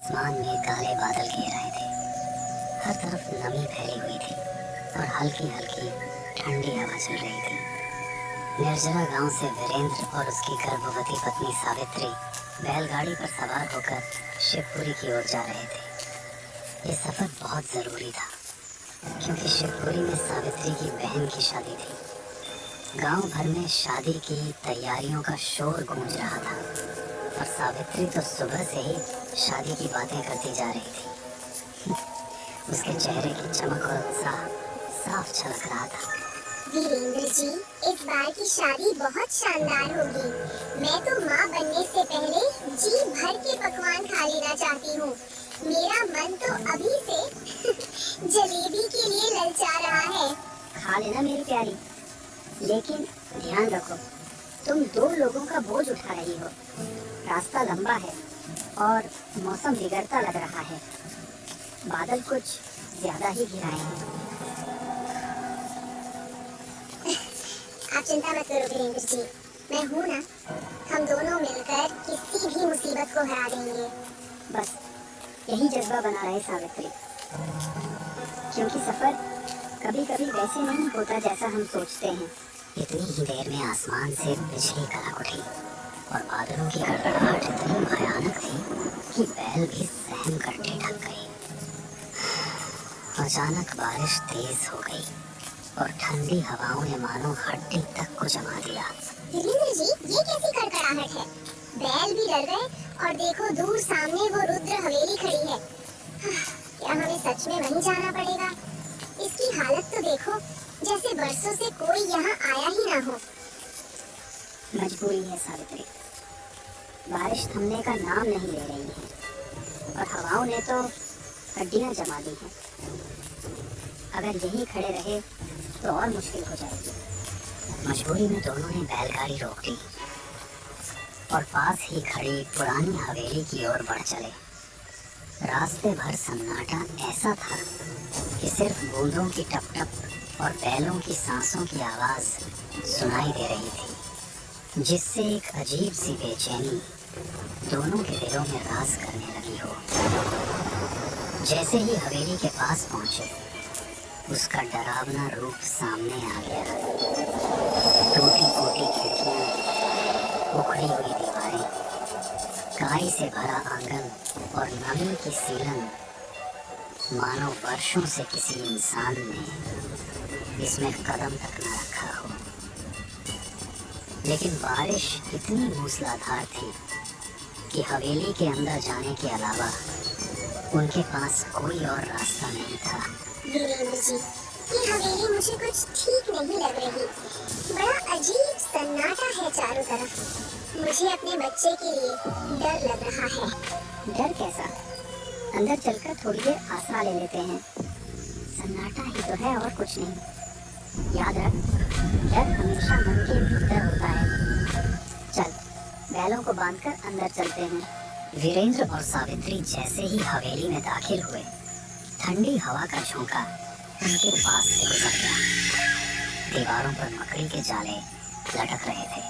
आसमान में काले बादल घेर आए थे। हर तरफ नमी फैली हुई थी और हल्की हल्की ठंडी हवा चल रही थी। निर्जरा गांव से वीरेंद्र और उसकी गर्भवती पत्नी सावित्री बैलगाड़ी पर सवार होकर शिवपुरी की ओर जा रहे थे। ये सफर बहुत जरूरी था क्योंकि शिवपुरी में सावित्री की बहन की शादी थी। गांव भर में शादी की तैयारियों का शोर गूंज रहा था और सावित्री तो सुबह से ही शादी की बातें करती जा रही थी। उसके चेहरे की चमक और उत्साह साफ झलक रहा था। वीरेंद्र जी, इस बार की शादी बहुत शानदार होगी। मैं तो माँ बनने से पहले जी भर के पकवान खा लेना चाहती हूँ। मेरा मन तो अभी से जलेबी के लिए ललचा रहा है। खा लेना मेरी प्यारी, लेकिन ध्यान रखो, तुम 2 लोगों का बोझ उठा रही हो। रास्ता लंबा है और मौसम बिगड़ता लग रहा है। बादल कुछ ज्यादा ही घिराए हैं। आप चिंता मत करो वीरेंद्र जी, मैं हूँ ना। हम दोनों मिलकर किसी भी मुसीबत को हरा देंगे। बस यही जज्बा बना रहे सावित्री, क्योंकि सफर कभी कभी वैसे नहीं होता जैसा हम सोचते हैं। इतनी ही देर में आसमान से बिजली कड़क उठी और बादलों की गड़गड़ाहट इतनी भयानक थी कि बैल भी सहम कर ठिठक गई। अचानक बारिश तेज हो गई और ठंडी हवाओं ने मानो हड्डी तक को जमा दिया। वीरेंद्र जी, ये कैसी कड़कड़ाहट है? बैल भी डर गए और देखो दूर सामने वो रुद्र हवेली खड़ी है। क्या हमें सच में वहीं जाना पड़ेगा? इसकी हालत तो देखो, जैसे बरसों से कोई यहाँ आया ही ना हो। मजबूरी है सावित्री, बारिश थमने का नाम नहीं ले रही है और हवाओं ने तो हड्डियां जमा दी हैं। अगर यहीं खड़े रहे तो और मुश्किल हो जाएगी। मजबूरी में दोनों ने बैलगाड़ी रोक ली और पास ही खड़ी पुरानी हवेली की ओर बढ़ चले। रास्ते भर सन्नाटा ऐसा था कि सिर्फ बूंदों की टप टप और बैलों की सांसों की आवाज सुनाई दे रही थी, जिससे एक अजीब सी बेचैनी दोनों के दिलों में राज करने लगी हो। जैसे ही हवेली के पास पहुंचे, उसका डरावना रूप सामने आ गया। टूटी फूटी खिड़कियां, उखड़ी हुई दीवारें, काई से भरा आंगन और नमी की सीलन, मानो वर्षों से किसी इंसान ने इसमें कदम तक न रखा हो। लेकिन बारिश इतनी मूसलाधार थी कि हवेली के अंदर जाने के अलावा उनके पास कोई और रास्ता नहीं था। वीरेंद्र जी, ये हवेली मुझे कुछ ठीक नहीं लग रही। बड़ा अजीब सन्नाटा है चारों तरफ। मुझे अपने बच्चे के लिए डर लग रहा है। डर कैसा? अंदर चलकर थोड़ी देर आसरा ले लेते हैं। सन्नाटा ही तो है और कुछ नहीं। याद रख, डर हमेशा मन के भीतर होता है। चल, बैलों को बांधकर अंदर चलते हैं। वीरेंद्र और सावित्री जैसे ही हवेली में दाखिल हुए, ठंडी हवा का झोंका उनके पास से गुजर गया। दीवारों पर मकड़ी के जाले लटक रहे थे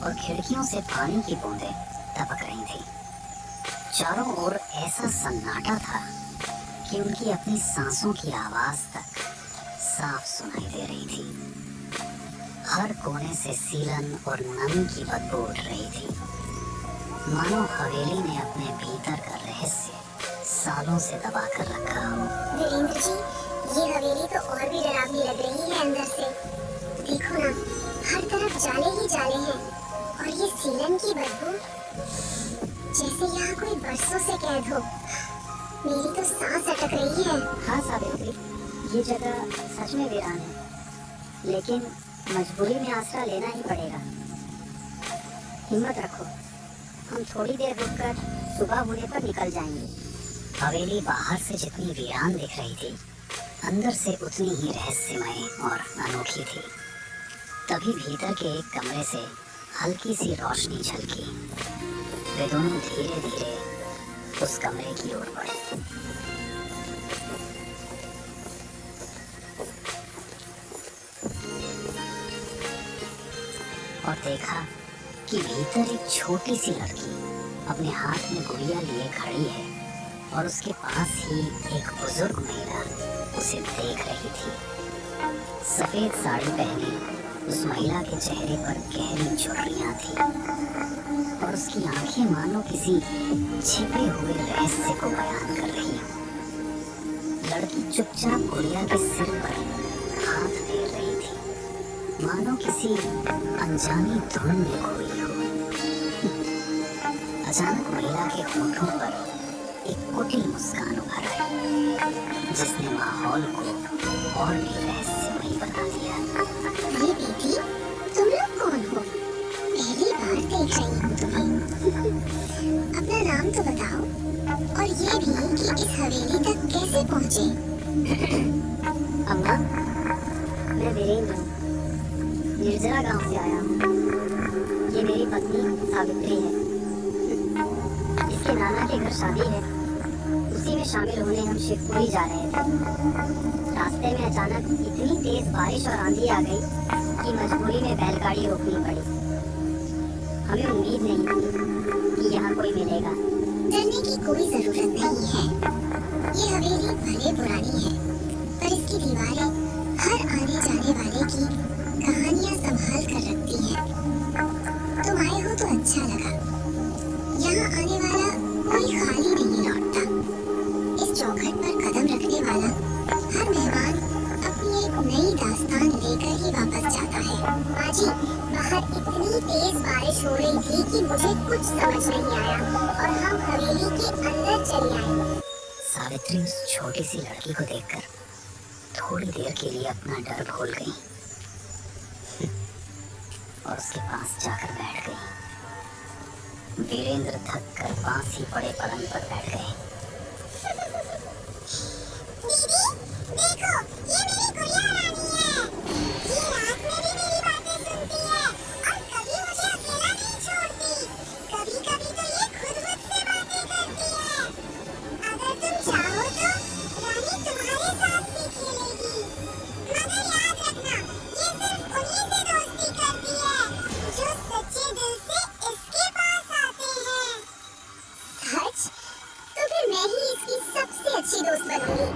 और खिड़कियों से पानी की बूंदें टपक रही थी। चारों ओर ऐसा सन्नाटा था कि उनकी अपनी सांसों की आवाज तक साफ सुनाई दे रही थी। हर कोने से सीलन और नमी की बदबू उठ रही थी, मानो हवेली ने अपने भीतर का रहस्य सालों से दबा कर रखा हो। वीरेंद्र जी, ये हवेली तो और भी डरावनी लग रही है अंदर से। देखो ना, हर तरफ जाले ही जाले हैं और ये सीलन की बदबू, जैसे यहाँ कोई बरसों से कैद हो। मेरी तो सांस अटक रही है। हाँ सावित्री, ये जगह सच में वीरान है, लेकिन मजबूरी में आसरा लेना ही पड़ेगा। हिम्मत रखो, हम थोड़ी देर रुककर सुबह होने पर निकल जाएंगे। हवेली बाहर से जितनी वीरान दिख रही थी, अंदर से उतनी ही रहस्यमय और अनोखी थी। तभी भीतर के एक कमरे से हल्की सी रोशनी झलकी। वे दोनों धीरे धीरे उस कमरे की ओर बढ़े। और देखा कि भीतर एक छोटी सी लड़की अपने हाथ में गुड़िया लिए खड़ी है और उसके पास ही एक बुजुर्ग महिला उसे देख रही थी। सफेद साड़ी पहने उस महिला के चेहरे पर गहरी झुर्रियां थी और उसकी आंखें मानो किसी छिपे हुए रहस्य को बयान कर रही हों। लड़की चुपचाप गुड़िया के सिर पर हाथ फेर रही थी, मानो किसी अनजानी धुन में खोई हो। अचानक महिला के होठों पर एक कुटिल मुस्कान उभर आई, जिसने माहौल को और भी रहस्यमयी बना दिया। अरे बेटी, तुम लोग कौन हो? पहली बार देख रही हूँ तुम्हें। अपना नाम तो बताओ, और ये भी कि इस हवेली तक कैसे पहुँचे? अम्मा, मैं वीरेंद्र हूँ, निर्जरा गांव से आया हूँ। ये मेरी पत्नी सावित्री है। इसके नाना के घर शादी है, उसी में शामिल होने हम शिवपुरी जा रहे थे। रास्ते में अचानक इतनी तेज बारिश और आंधी आ गई कि मजबूरी में बैलगाड़ी रोकनी पड़ी। हमें उम्मीद नहीं थी कि यहाँ कोई मिलेगा। डरने की कोई जरूरत नहीं है। ये हवेली भले पुरानी है, पर इसकी दीवारें हर आने जाने वाले की कहानियाँ संभाल कर रखती हैं। तुम आए हो तो अच्छा लगा। यहाँ आने वाला कोई खाली नहीं लौटता। इस चौखट पर कदम रखने वाला हर मेहमान अपनी एक नई दास्तान लेकर ही वापस जाता है। माजी, बाहर इतनी तेज बारिश हो रही थी कि मुझे कुछ समझ नहीं आया और हम हवेली के अंदर चले आए। सावित्री उस छोटी सी लड़की को देखकर थोड़ी देर के लिए अपना डर भूल गई और उसके पास जाकर बैठ गई। वीरेंद्र थक कर पास ही पड़े पलंग पर बैठ गए। दीदी, देखो, ये मेरी गुड़िया रानी है। ये रात में भी मेरी बातें सुनती है और कभी मुझे अकेला नहीं छोड़ती। कभी-कभी तो ये खुद मुझसे बातें करती है। अगर तुम चाहो तो रानी तुम्हारे साथ भी खेलेगी। मगर याद रखना, ये सिर्फ उन्हीं से दोस्ती करती है जो सच्चे दिल से इसके पास आते हैं। सच? तो फिर मैं ही इसकी सबसे अच्छी दोस्त बनूंगी।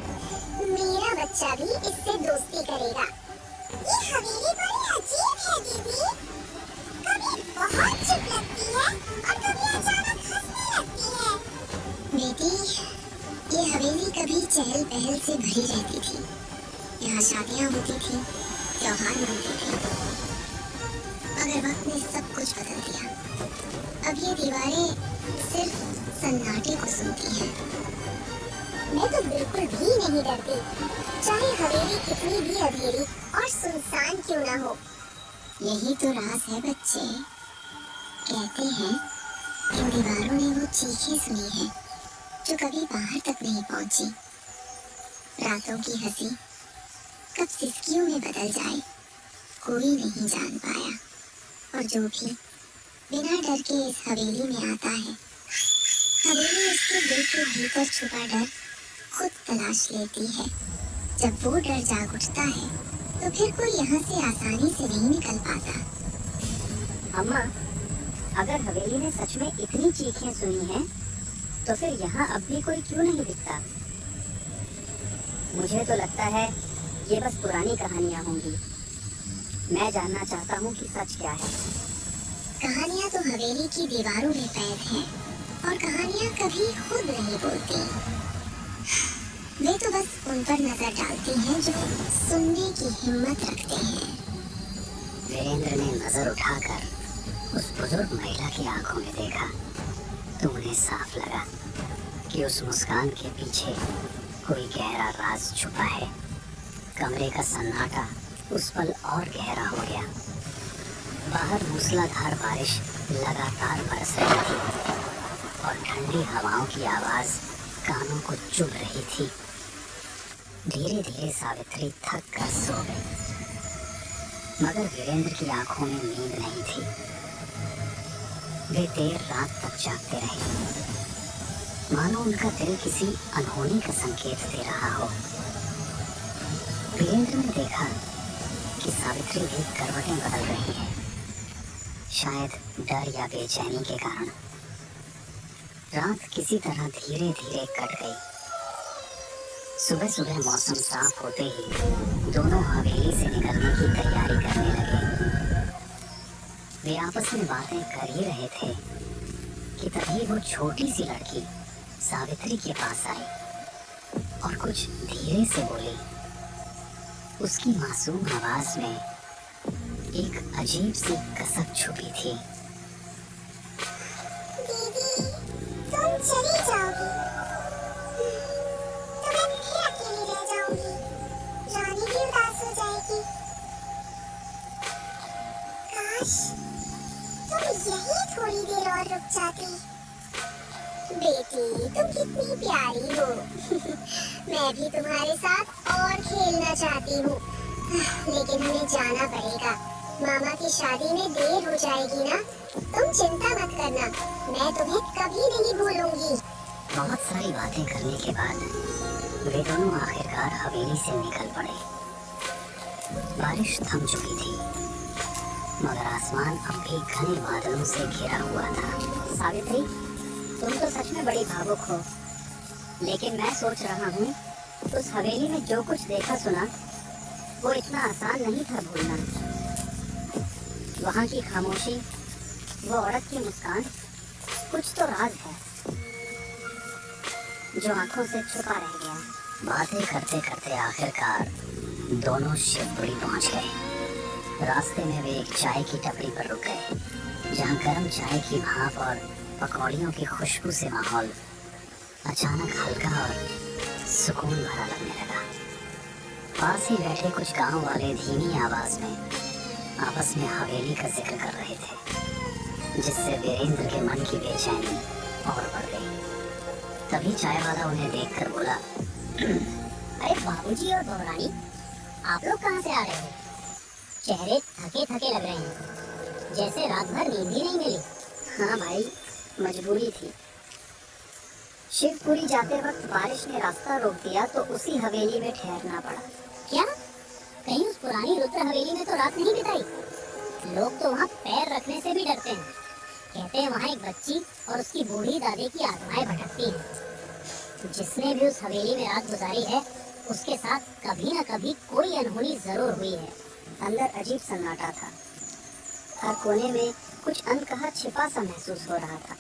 मेरा बच्चा भी इससे दोस्ती करेगा। ये हवेली बड़ी अजीब है दीदी। कभी बहुत चुप लगती है और कभी अचानक हंसने लगती है। बेटी, ये हवेली कभी चहल पहल से भरी रहती थी। यहाँ शादियाँ होती थी, त्योहार मनते थे। मगर वक्त ने सब कुछ बदल दिया। अब ये दीवारें सिर्फ सन्नाटे को सुनती हैं। मैं तो बिल्कुल भी नहीं डरती, चाहे हवेली कितनी भी अंधेरी और सुनसान क्यों ना हो। यही तो राज है बच्चे। कहते हैं इन दीवारों ने वो चीखें सुनी है जो कभी बाहर तक नहीं पहुंची। रातों की हंसी कब सिसकियों में बदल जाए कोई नहीं जान पाया। और जो भी बिना डर के इस हवेली में आता है, हवेली उसके दिल के भीतर छुपा डर खुद तलाश लेती है। जब वो डर जाग उठता है तो फिर कोई यहाँ से आसानी से नहीं निकल पाता। अम्मा, अगर हवेली ने सच में इतनी चीखें सुनी हैं, तो फिर यहाँ अब भी कोई क्यों नहीं दिखता? मुझे तो लगता है ये बस पुरानी कहानियाँ होंगी। मैं जानना चाहता हूँ कि सच क्या है। कहानियाँ तो हवेली की दीवारों में कैद हैं, और कहानियाँ कभी खुद नहीं बोलती। वे तो बस उन पर नजर डालती हैं जो सुनने की हिम्मत रखते हैं। वीरेंद्र ने नजर उठाकर उस बुजुर्ग महिला की आंखों में देखा तो उन्हें साफ लगा कि उस मुस्कान के पीछे कोई गहरा राज छुपा है। कमरे का सन्नाटा उस पल और गहरा हो गया। बाहर मूसलाधार बारिश लगातार बरस रही थी और ठंडी हवाओं की आवाज कानों को चुभ रही थी। धीरे धीरे सावित्री थक कर सो गई, मगर वीरेंद्र की आंखों में नींद नहीं थी। वे देर रात तक जागते रहे, मानो उनका दिल किसी अनहोनी का संकेत दे रहा हो। वीरेंद्र ने देखा कि सावित्री भी करवटें बदल रही है, शायद डर या बेचैनी के कारण। रात किसी तरह धीरे धीरे कट गई। सुबह सुबह मौसम साफ होते ही दोनों हवेली से निकलने की तैयारी करने लगे। वे आपस में बातें कर ही रहे थे कि तभी वो छोटी सी लड़की सावित्री के पास आई और कुछ धीरे से बोली। उसकी मासूम आवाज में एक अजीब सी कसक छुपी थी। दीदी, तुम चली जाओगी तो मैं फिर अकेली रह जाऊंगी। रानी भी उदास हो जाएगी। काश तुम यही थोड़ी देर और रुक जाती। बेटी, तुम कितनी प्यारी हो। मैं भी तुम्हारे साथ और खेलना चाहती हूँ, लेकिन हमें जाना पड़ेगा। मामा की शादी में देर हो जाएगी ना। तुम चिंता मत करना, मैं तुम्हें कभी नहीं भूलूंगी। बहुत सारी बातें करने के बाद वे दोनों आखिरकार हवेली से निकल पड़े। बारिश थम चुकी थी, मगर आसमान अब भी घने बादलों से घिरा हुआ था। सावित्री, तुम तो सच में बड़ी भावुक हो, लेकिन मैं सोच रहा हूँ उस हवेली में जो कुछ देखा सुना वो इतना आसान नहीं था भूलना। वहाँ की खामोशी, वो औरत की मुस्कान, कुछ तो राज है जो आंखों से छुपा रह गया। बातें करते करते आखिरकार दोनों शिवपुरी पहुंच गए। रास्ते में वे एक चाय की टपरी पर रुक गए, जहाँ गर्म चाय की भाप और पकौड़ियों की खुशबू से माहौल अचानक हल्का और सुकून भरा लगने लगा। पास ही बैठे कुछ गांव वाले धीमी आवाज में आपस में हवेली का जिक्र कर रहे थे, जिससे वीरेंद्र के मन की बेचैनी और बढ़ गई। तभी चाय वाला उन्हें देखकर बोला, अरे बाबूजी और बहुरानी, आप लोग कहाँ से आ रहे हो? चेहरे थके थके लग रहे हैं, जैसे रात भर नींद ही नहीं मिली। हाँ भाई, मजबूरी थी। शिवपुरी जाते वक्त बारिश ने रास्ता रोक दिया तो उसी हवेली में ठहरना पड़ा। क्या कहीं उस पुरानी रुद्र हवेली में तो रात नहीं बिताई? लोग तो वहाँ पैर रखने से भी डरते हैं। कहते हैं वहाँ एक बच्ची और उसकी बूढ़ी दादी की आत्माएं भटकती हैं। जिसने भी उस हवेली में रात गुजारी है, उसके साथ कभी न कभी कोई अनहोनी जरूर हुई है। अंदर अजीब सन्नाटा था। हर कोने में कुछ अनकहा छिपा सा महसूस हो रहा था।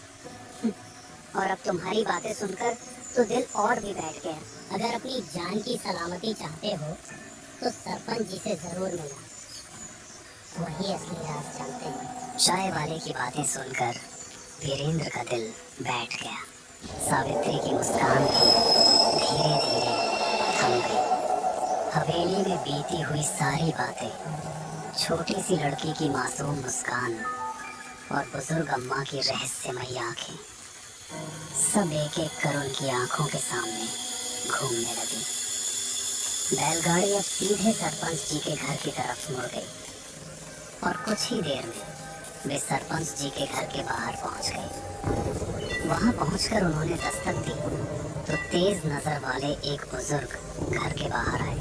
और अब तुम्हारी बातें सुनकर तो दिल और भी बैठ गया। अगर अपनी जान की सलामती चाहते हो तो सरपंच जी से जरूर मिलना, वही असली राज जानते हैं। चाय वाले की बातें सुनकर वीरेंद्र का दिल बैठ गया। सावित्री की मुस्कान भी धीरे धीरे थम गई। हवेली में बीती हुई सारी बातें, छोटी सी लड़की की मासूम मुस्कान और बुजुर्ग अम्मा की रहस्यमयी आंखें, सब एक एक कर उनकी आंखों के सामने घूमने लगी। बैलगाड़ी अब सीधे सरपंच जी के घर की तरफ मुड़ गई और कुछ ही देर में वे सरपंच जी के घर के बाहर पहुंच गए। वहां पहुंचकर उन्होंने दस्तक दी तो तेज नजर वाले एक बुजुर्ग घर के बाहर आए।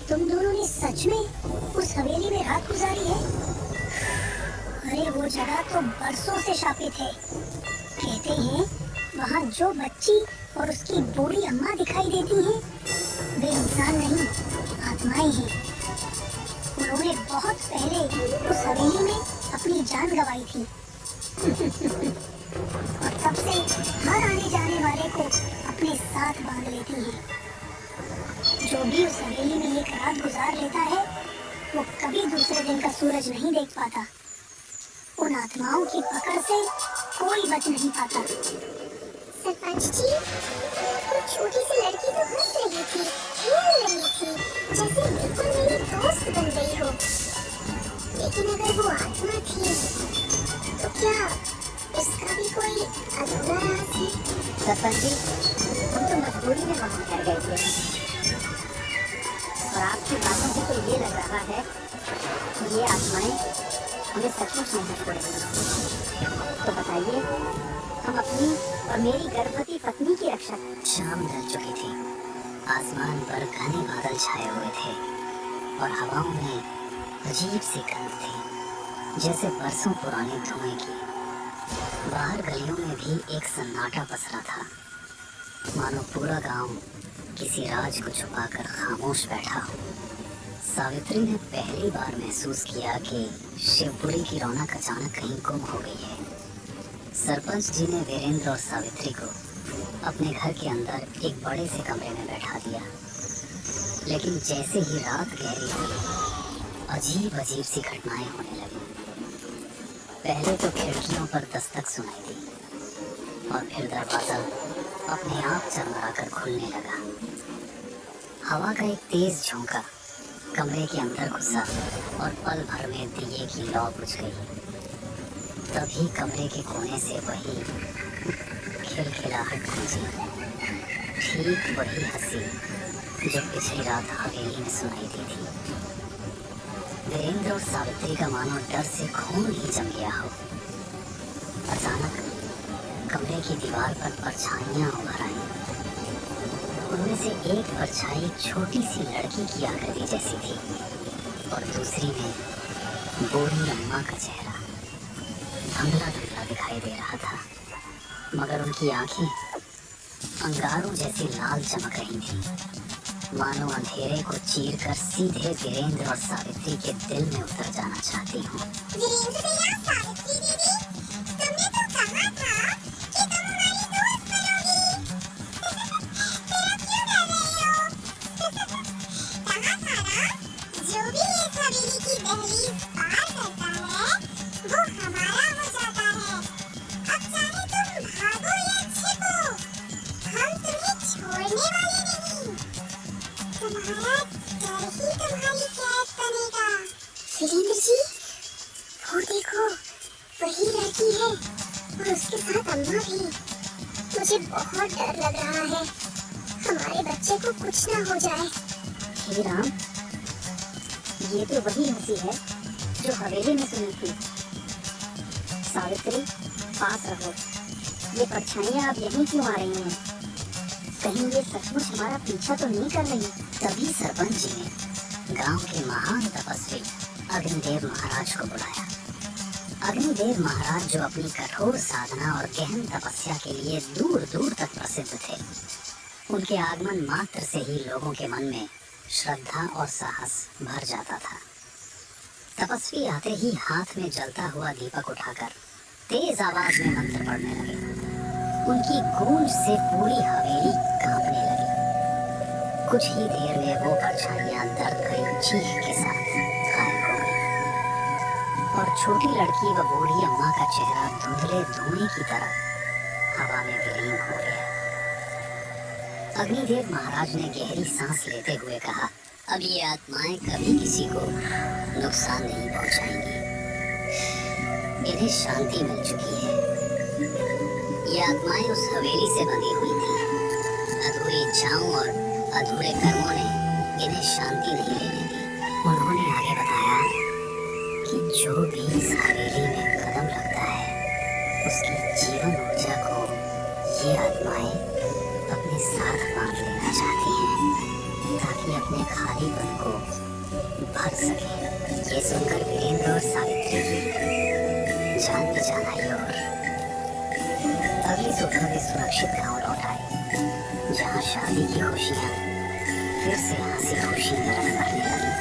तुम दोनों ने सच में उस हवेली में रात गुजारी है? अरे वो जगह तो बरसों से शापित है। कहते हैं वहाँ जो बच्ची और उसकी बूढ़ी अम्मा दिखाई देती हैं, वे इंसान नहीं, आत्माएं हैं। उन्होंने बहुत पहले उस हवेली में अपनी जान गंवाई थी। और तब से हर आने जाने वाले को अपने साथ बांध लेती हैं। जो भी उस हवेली में एक रात गुजार लेता है, वो कभी दूसरे दिन का सूरज नहीं देख पाता। उन आत्माओं की पकड़ से कोई बच नहीं पाता। सरपंच जी, वो छोटी सी लड़की तो हंस रही थी, खेल रही थी, जैसे बिल्कुल मेरी दोस्त बन गई हो। लेकिन अगर वो आत्मा थी, तो क्या उसका भी कोई अधूरा राज है? सरपंच जी, हम तो मजबूरी में वहां ठहर गए थे और आपकी बातों से तो ये लग रहा है कि ये आत्माएं हमें सचमुच नहीं छोड़ेंगी। तो बताइए, हम अपनी और मेरी गर्भवती पत्नी की रक्षा। शाम ढल चुकी थी, आसमान पर घने बादल छाए हुए थे और हवाओं में अजीब सी गंध थी, जैसे बरसों पुराने धुएं की। बाहर गलियों में भी एक सन्नाटा पसरा था, मानो पूरा गांव किसी राज को छुपाकर खामोश बैठा हो। सावित्री ने पहली बार महसूस किया कि शिवपुरी की रौनक अचानक कहीं गुम हो गई है। सरपंच जी ने वीरेंद्र और सावित्री को अपने घर के अंदर एक बड़े से कमरे में बैठा दिया, लेकिन जैसे ही रात गहरी हुई, अजीब अजीब सी घटनाएं होने लगी। पहले तो खिड़कियों पर दस्तक सुनाई दी और फिर दरवाजा अपने आप चरमराकर खुलने लगा। हवा का एक तेज झोंका कमरे के अंदर घुसा और पल भर में दिए की लौ बुझ गई। तभी कमरे के कोने से वही खिलखिलाहट गूंजी, ठीक वही हंसी जो पिछली रात हवेली में सुनाई दी थी। वीरेंद्र और सावित्री का मानो डर से खून ही जम गया हो। अचानक कमरे की दीवार पर परछाइयां उभर आईं। उनमें से एक परछाई छोटी सी लड़की की आकृति जैसी थी और दूसरी में बूढ़ी अम्मा का चेहरा धुंधला धुंधला दिखाई दे रहा था, मगर उनकी आंखें अंगारों जैसी लाल चमक रही थी, मानो अंधेरे को चीरकर सीधे वीरेंद्र और सावित्री के दिल में उतर जाना चाहती हूँ। वीरेंद्र भैया, सावित्री दीदी, तुमने तो कहा था कि तुम हमारी दोस्त बनोगी। फिर अब क्यों डर रही हो? कहा था ना, जो भी इस हवेली की दहलीज पार करता है, वो हमारा हो जाता है। अब चाहे तुम भागो या छिपो, हम तुम्हें छोड़ने वाले नहीं। तुम्हारा डर ही तुम्हारी कैद बनेगा। वीरेंद्र जी, वो देखो, वही लड़की है और उसके साथ अम्मा भी। मुझे बहुत डर लग रहा है, हमारे बच्चे को कुछ ना हो जाए। हे राम, ये तो वही हंसी है जो हवेली में सुनी थी। सावित्री, पास रहो। ये परछाइयां अब यहीं क्यों आ रही हैं? कहीं ये सचमुच हमारा पीछा तो नहीं कर रही? तभी सरपंच जी ने गांव के महान तपस्वी अग्निदेव महाराज को बुलाया। अग्निदेव महाराज जो अपनी कठोर साधना और गहन तपस्या के लिए दूर दूर तक प्रसिद्ध थे, उनके आगमन मात्र से ही लोगों के मन में श्रद्धा और साहस भर जाता था। तपस्वी आते ही हाथ में जलता हुआ दीपक उठाकर तेज आवाज में मंत्र पढ़ने लगे। उनकी गूंज से पूरी हवेली कांपने लगी। कुछ ही देर में वो परछाइयां दर्द भरी चीख के साथ गायब हो गई और छोटी लड़की व बूढ़ी अम्मा का चेहरा धुंधले धुएं की तरह हवा में विलीन हो गया। अग्निदेव महाराज ने गहरी सांस लेते हुए कहा, अब ये आत्माएं कभी किसी को नुकसान नहीं पहुंचाएंगी। इन्हें शांति मिल चुकी है। ये आत्माएं उस हवेली से बंधी हुई थी। अधूरी इच्छाओं और अधूरे कर्मों ने इन्हें शांति नहीं लेने दी। उन्होंने आगे बताया कि जो भी इस हवेली में कदम रखता है, उसकी जीवन ऊर्जा को ये आत्माएं अपने साथ बांध लेना चाहती हैं, ताकि अपने खालीपन को भर सके। ये सुनकर वीरेंद्र और सावित्री की जान पे जान आई और अगली सुबह वे सुरक्षित गांव लौट आए, जहां शादी की खुशियां फिर से हंसी खुशी में रंग भरने लगी।